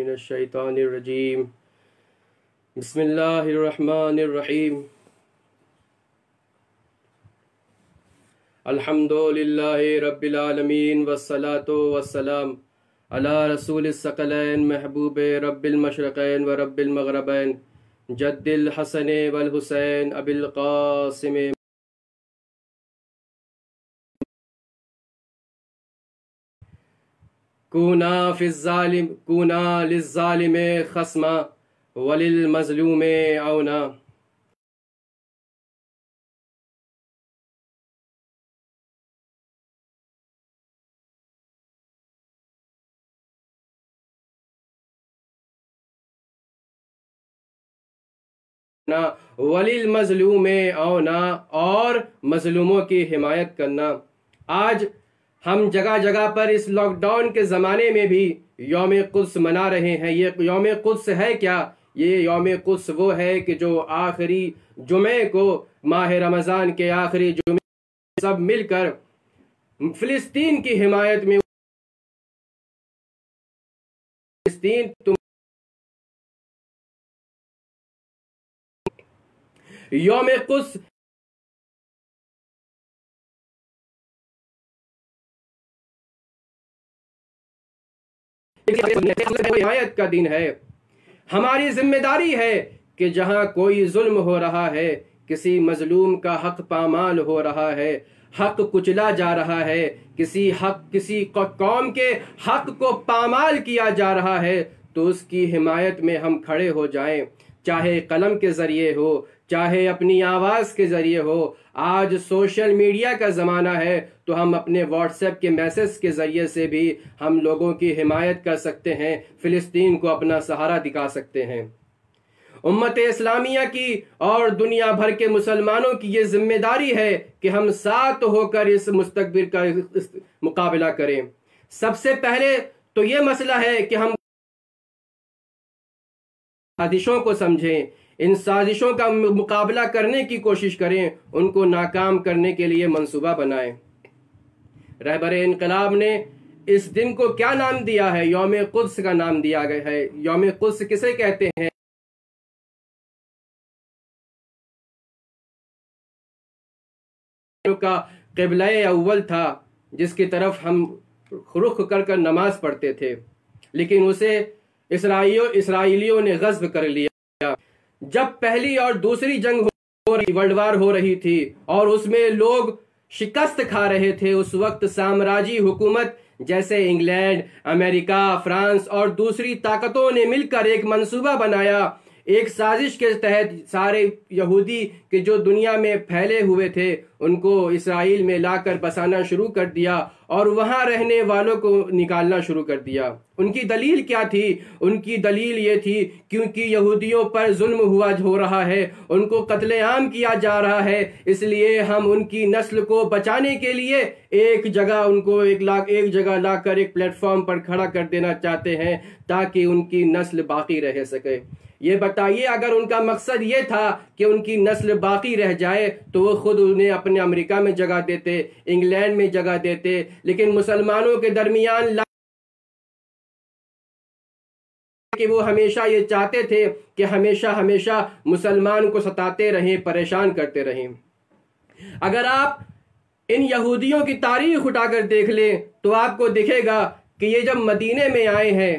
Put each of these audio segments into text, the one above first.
من الشیطان الرجیم بسم اللہ الرحمن الرحیم الحمد للہ رب العالمین والصلاة والسلام علی رسول الثقلین محبوب رب المشرقین و رب المغربین جد الحسن والحسین ابی القاسم کونا للظالم خصما وللمظلوم عونا. وللمظلوم عونا، اور مظلوموں کی حمایت کرنا. آج ہم جگہ جگہ پر اس لاک ڈاؤن کے زمانے میں بھی یوم قدس منا رہے ہیں. یہ یوم قدس ہے کیا؟ یہ یوم قدس وہ ہے کہ جو آخری جمعے کو ماہ رمضان کے آخری جمعے سب مل کر فلسطین کی حمایت میں یوم قدس حمایت کا دن ہے. ہماری ذمہ داری ہے کہ جہاں کوئی ظلم ہو رہا ہے، کسی مظلوم کا حق پامال ہو رہا ہے، حق کچلا جا رہا ہے، کسی قوم کے حق کو پامال کیا جا رہا ہے، تو اس کی حمایت میں ہم کھڑے ہو جائیں، چاہے قلم کے ذریعے ہو، چاہے اپنی آواز کے ذریعے ہو. آج سوشل میڈیا کا زمانہ ہے تو ہم اپنے واٹس ایپ کے میسج کے ذریعے سے بھی ہم لوگوں کی حمایت کر سکتے ہیں، فلسطین کو اپنا سہارا دکھا سکتے ہیں. امت اسلامیہ کی اور دنیا بھر کے مسلمانوں کی یہ ذمہ داری ہے کہ ہم ساتھ ہو کر اس مستقبل کا مقابلہ کریں. سب سے پہلے تو یہ مسئلہ ہے کہ ہم سازشوں کو سمجھیں، ان سازشوں کا مقابلہ کرنے کی کوشش کریں، ان کو ناکام کرنے کے لیے منصوبہ بنائیں. رہبر انقلاب نے اس دن کو کیا نام دیا ہے؟ یوم قدس کا نام دیا گیا ہے. یوم قدس کسے کہتے ہیں؟ کا قبلہ اول تھا جس کی طرف ہم رخ کر نماز پڑھتے تھے، لیکن اسے اسرائیلیوں نے غصب کر لیا. جب پہلی اور دوسری جنگ ورلڈ وار ہو رہی تھی اور اس میں لوگ شکست کھا رہے تھے، اس وقت سامراجی حکومت جیسے انگلینڈ، امریکہ، فرانس اور دوسری طاقتوں نے مل کر ایک منصوبہ بنایا. ایک سازش کے تحت سارے یہودی کے جو دنیا میں پھیلے ہوئے تھے ان کو اسرائیل میں لا کر بسانا شروع کر دیا اور وہاں رہنے والوں کو نکالنا شروع کر دیا. ان کی دلیل کیا تھی؟ ان کی دلیل یہ تھی کیونکہ یہودیوں پر ظلم ہو رہا ہے، ان کو قتل عام کیا جا رہا ہے، اس لیے ہم ان کی نسل کو بچانے کے لیے ایک جگہ لا کر ایک پلیٹ فارم پر کھڑا کر دینا چاہتے ہیں تاکہ ان کی نسل باقی رہ سکے. یہ بتائیے، اگر ان کا مقصد یہ تھا کہ ان کی نسل باقی رہ جائے تو وہ خود انہیں اپنے امریکہ میں جگہ دیتے، انگلینڈ میں جگہ دیتے، لیکن مسلمانوں کے درمیان کہ وہ ہمیشہ یہ چاہتے تھے کہ ہمیشہ مسلمان کو ستاتے رہیں، پریشان کرتے رہیں. اگر آپ ان یہودیوں کی تاریخ اٹھا کر دیکھ لیں تو آپ کو دکھے گا کہ یہ جب مدینے میں آئے ہیں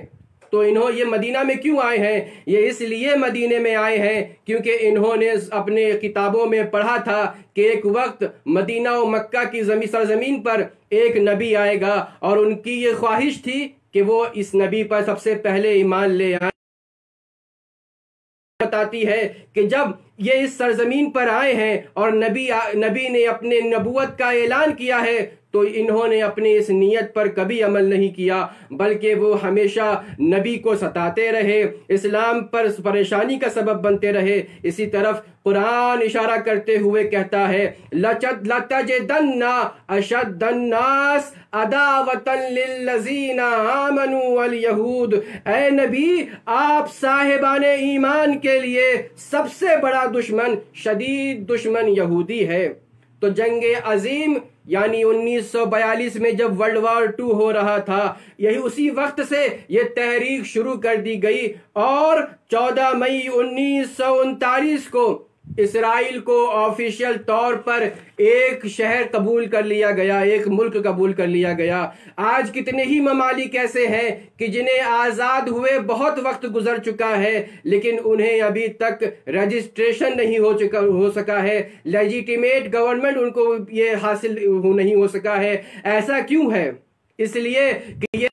تو یہ مدینہ میں کیوں آئے ہیں؟ یہ اس لیے مدینے میں آئے ہیں کیونکہ انہوں نے اپنے کتابوں میں پڑھا تھا کہ ایک وقت مدینہ و مکہ کی سرزمین پر ایک نبی آئے گا، اور ان کی یہ خواہش تھی کہ وہ اس نبی پر سب سے پہلے ایمان لے آئے. بتاتی ہے کہ جب یہ اس سرزمین پر آئے ہیں اور نبی نے اپنے نبوت کا اعلان کیا ہے تو انہوں نے اپنی اس نیت پر کبھی عمل نہیں کیا، بلکہ وہ ہمیشہ نبی کو ستاتے رہے، اسلام پر پریشانی کا سبب بنتے رہے. اسی طرف قرآن اشارہ کرتے ہوئے کہتا ہے لَتَجِدَنَّ أَشَدَّ النَّاسِ عَدَاوَةً لِلَّذِينَ آمَنُوا وَالْيَهُودِ. اے نبی، آپ صاحبان ایمان کے لیے سب سے بڑا دشمن، شدید دشمن یہودی ہے. تو جنگ عظیم یعنی 1942 میں جب ورلڈ وار 2 ہو رہا تھا، یہی اسی وقت سے یہ تحریک شروع کر دی گئی، اور 14 مئی 1939 کو اسرائیل کو آفیشیل طور پر ایک شہر قبول کر لیا گیا، ایک ملک قبول کر لیا گیا۔ آج کتنے ہی ممالک ایسے ہیں کہ جنہیں آزاد ہوئے بہت وقت گزر چکا ہے، لیکن انہیں ابھی تک رجسٹریشن نہیں ہو سکا ہے، لیجیٹیمیٹ گورنمنٹ ان کو یہ حاصل نہیں ہو سکا ہے۔ ایسا کیوں ہے؟ اس لیے کہ یہ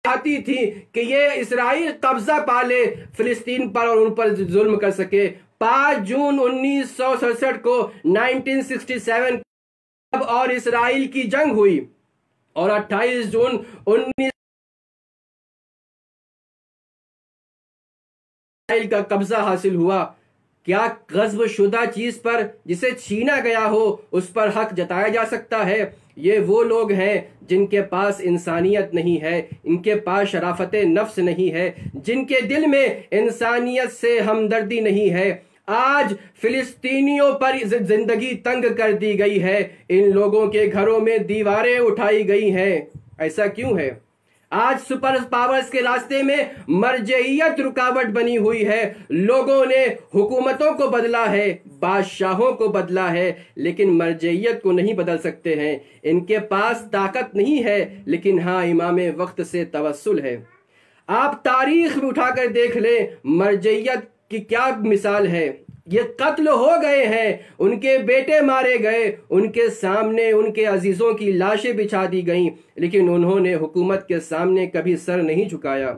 چاہتی تھی کہ یہ اسرائیل قبضہ پالے فلسطین پر اور ان پر ظلم کر سکے۔ 5 جون 1967 کو 1967 اور اسرائیل کی جنگ ہوئی، اور 28 جون 19 اسرائیل کا قبضہ حاصل ہوا۔ کیا غصب شدہ چیز پر جسے چھینا گیا ہو اس پر حق جتایا جا سکتا ہے؟ یہ وہ لوگ ہیں جن کے پاس انسانیت نہیں ہے، ان کے پاس شرافت نفس نہیں ہے، جن کے دل میں انسانیت سے ہمدردی نہیں ہے۔ آج فلسطینیوں پر زندگی تنگ کر دی گئی ہے، ان لوگوں کے گھروں میں دیواریں اٹھائی گئی ہیں۔ ایسا کیوں ہے؟ آج سپر پاورز کے راستے میں مرجعیت رکاوٹ بنی ہوئی ہے۔ لوگوں نے حکومتوں کو بدلا ہے، بادشاہوں کو بدلا ہے، لیکن مرجعیت کو نہیں بدل سکتے ہیں۔ ان کے پاس طاقت نہیں ہے، لیکن ہاں امام وقت سے توسل ہے۔ آپ تاریخ میں اٹھا کر دیکھ لیں، مرجعیت کی کیا مثال ہے۔ یہ قتل ہو گئے ہیں، ان کے بیٹے مارے گئے، ان کے سامنے ان کے عزیزوں کی لاشیں بچھا دی گئیں، لیکن انہوں نے حکومت کے سامنے کبھی سر نہیں جھکایا۔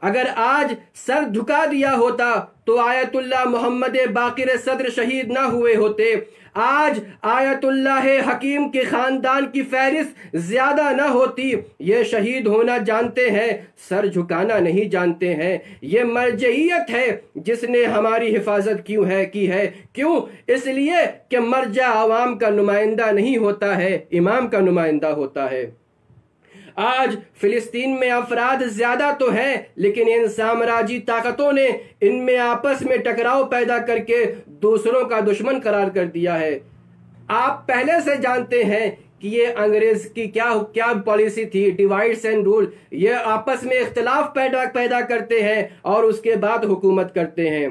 اگر آج سر جھکا دیا ہوتا تو آیت اللہ محمد باقر صدر شہید نہ ہوئے ہوتے۔ آج آیت اللہ حکیم کے خاندان کی فہرست زیادہ نہ ہوتی۔ یہ شہید ہونا جانتے ہیں، سر جھکانا نہیں جانتے ہیں۔ یہ مرجعیت ہے جس نے ہماری حفاظت کی ہے۔ کیوں؟ اس لیے کہ مرجع عوام کا نمائندہ نہیں ہوتا ہے، امام کا نمائندہ ہوتا ہے۔ آج فلسطین میں افراد زیادہ تو ہیں، لیکن ان سامراجی طاقتوں نے ان میں آپس میں ٹکراؤ پیدا کر کے دوسروں کا دشمن قرار کر دیا ہے۔ آپ پہلے سے جانتے ہیں کہ یہ انگریز کی کیا پالیسی تھی، ڈیوائڈ اینڈ رول۔ یہ آپس میں اختلاف پیدا کرتے ہیں اور اس کے بعد حکومت کرتے ہیں۔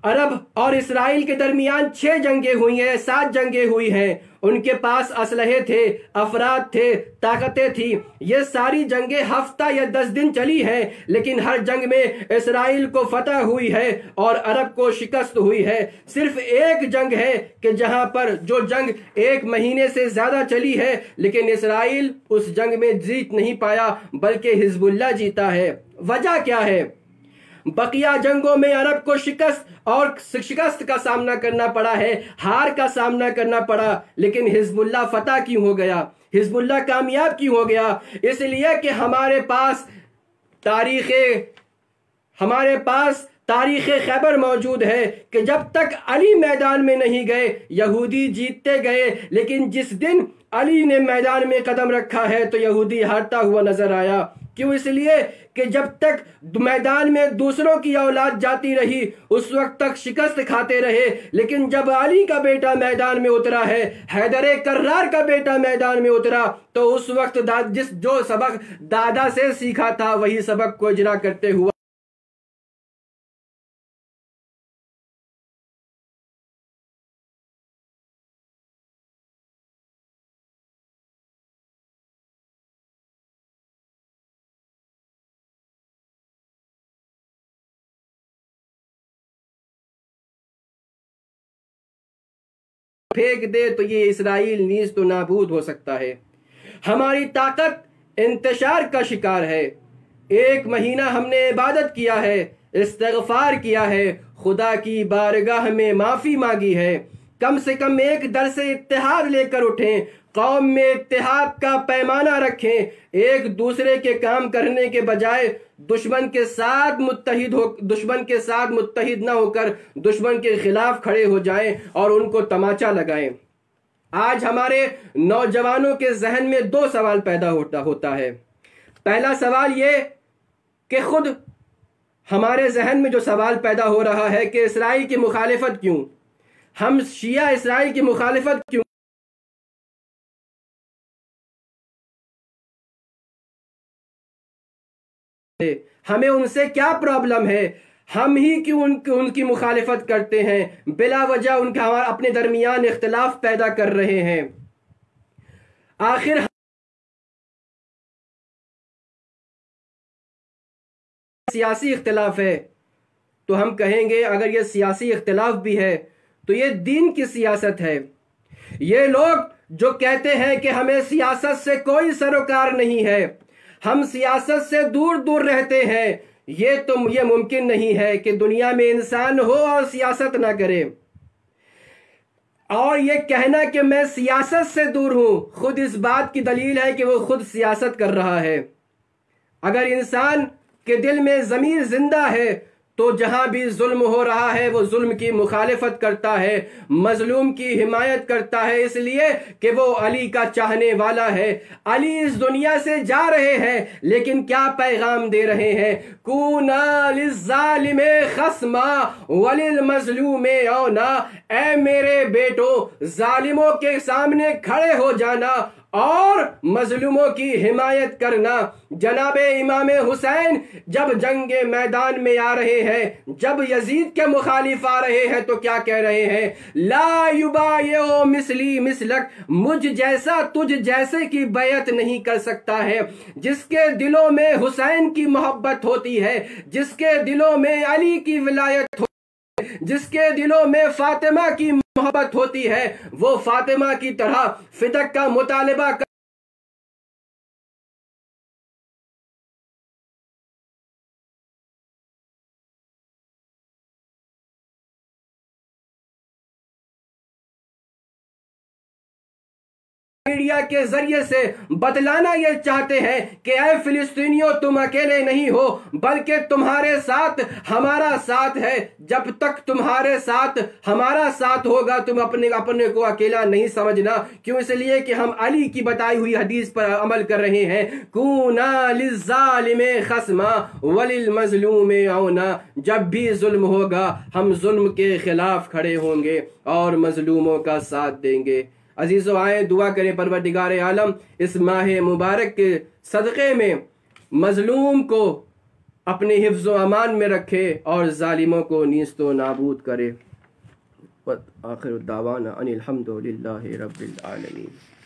عرب اور اسرائیل کے درمیان 6 جنگیں ہوئی ہیں، 7 جنگیں ہوئی ہیں۔ ان کے پاس اسلحے تھے، افراد تھے، طاقتیں تھیں۔ یہ ساری جنگیں ہفتہ یا 10 دن چلی ہیں، لیکن ہر جنگ میں اسرائیل کو فتح ہوئی ہے اور عرب کو شکست ہوئی ہے۔ صرف ایک جنگ ہے کہ جہاں پر جو جنگ 1 مہینے سے زیادہ چلی ہے، لیکن اسرائیل اس جنگ میں جیت نہیں پایا بلکہ حزب اللہ جیتا ہے۔ وجہ کیا ہے؟ بقیہ جنگوں میں عرب کو شکست کا سامنا کرنا پڑا ہے، ہار کا سامنا کرنا پڑا، لیکن حزب اللہ فتح کیوں ہو گیا؟ حزب اللہ کامیاب کیوں ہو گیا؟ اس لیے کہ ہمارے پاس تاریخ خیبر موجود ہے کہ جب تک علی میدان میں نہیں گئے یہودی جیتتے گئے، لیکن جس دن علی نے میدان میں قدم رکھا ہے تو یہودی ہارتا ہوا نظر آیا۔ کیوں؟ اس لیے کہ جب تک میدان میں دوسروں کی اولاد جاتی رہی اس وقت تک شکست کھاتے رہے، لیکن جب علی کا بیٹا میدان میں اترا ہے، حیدر کرار کا بیٹا میدان میں اترا، تو اس وقت جو سبق دادا سے سیکھا تھا وہی سبق کو اجرا کرتے ہوا پھینک دے تو یہ اسرائیل نیز تو نابود ہو سکتا ہے۔ ہماری طاقت انتشار کا شکار ہے۔ 1 مہینہ ہم نے عبادت کیا ہے، استغفار کیا ہے، خدا کی بارگاہ میں معافی مانگی ہے۔ کم سے کم ایک در سے اتحاد لے کر اٹھیں، قوم میں اتحاد کا پیمانہ رکھیں، ایک دوسرے کے کام کرنے کے بجائے دشمن کے ساتھ متحد نہ ہو کر دشمن کے خلاف کھڑے ہو جائیں اور ان کو تماچا لگائیں۔ آج ہمارے نوجوانوں کے ذہن میں 2 سوال پیدا ہوتا ہے۔ پہلا سوال یہ کہ خود ہمارے ذہن میں جو سوال پیدا ہو رہا ہے کہ اسرائیل کی مخالفت کیوں؟ ہم شیعہ اسرائیل کی مخالفت کیوں ہمیں ان سے کیا پرابلم ہے؟ ہم ہی کیوں ان کی مخالفت کرتے ہیں؟ بلا وجہ ان کا اپنے درمیان اختلاف پیدا کر رہے ہیں۔ آخر سیاسی اختلاف ہے تو ہم کہیں گے اگر یہ سیاسی اختلاف بھی ہے تو یہ دین کی سیاست ہے۔ یہ لوگ جو کہتے ہیں کہ ہمیں سیاست سے کوئی سروکار نہیں ہے، ہم سیاست سے دور دور رہتے ہیں، یہ ممکن نہیں ہے کہ دنیا میں انسان ہو اور سیاست نہ کرے۔ اور یہ کہنا کہ میں سیاست سے دور ہوں، خود اس بات کی دلیل ہے کہ وہ خود سیاست کر رہا ہے۔ اگر انسان کے دل میں ضمیر زندہ ہے تو جہاں بھی ظلم ہو رہا ہے وہ ظلم کی مخالفت کرتا ہے، مظلوم کی حمایت کرتا ہے، اس لیے کہ وہ علی کا چاہنے والا ہے۔ علی اس دنیا سے جا رہے ہیں لیکن کیا پیغام دے رہے ہیں؟ کونا للظالم خصما وللمظلوم عونا، اے میرے بیٹو ظالموں کے سامنے کھڑے ہو جانا اور مظلوموں کی حمایت کرنا۔ جناب امام حسین جب جنگ میدان میں آ رہے ہیں، جب یزید کے مخالف آ رہے ہیں تو کیا کہہ رہے ہیں؟ لا یبایع مثلی مثلک، مجھ جیسا تجھ جیسے کی بیعت نہیں کر سکتا ہے۔ جس کے دلوں میں حسین کی محبت ہوتی ہے، جس کے دلوں میں علی کی ولایت ہوتی ہے، جس کے دلوں میں فاطمہ کی محبت ہوتی ہے، وہ فاطمہ کی طرح فدق کا مطالبہ میڈیا کے ذریعے سے بتلانا یہ چاہتے ہیں کہ اے فلسطینیوں تم اکیلے نہیں ہو بلکہ تمہارے ساتھ ہمارا ساتھ ہے۔ جب تک تمہارے ساتھ ہمارا ساتھ ہوگا تم اپنے کو اکیلا نہیں سمجھنا، کیوں؟ اس لیے کہ ہم علی کی بتائی ہوئی حدیث پر عمل کر رہے ہیں، کونا للظالم خصما وللمظلوم عونا۔ جب بھی ظلم ہوگا ہم ظلم کے خلاف کھڑے ہوں گے اور مظلوموں کا ساتھ دیں گے۔ عزیزو آئیں دعا کریں پروردگار عالم اس ماہ مبارک کے صدقے میں مظلوم کو اپنے حفظ و امان میں رکھے اور ظالموں کو نیست و نابود کرے۔ آخر الدعوانا ان الحمد للہ رب العالمین۔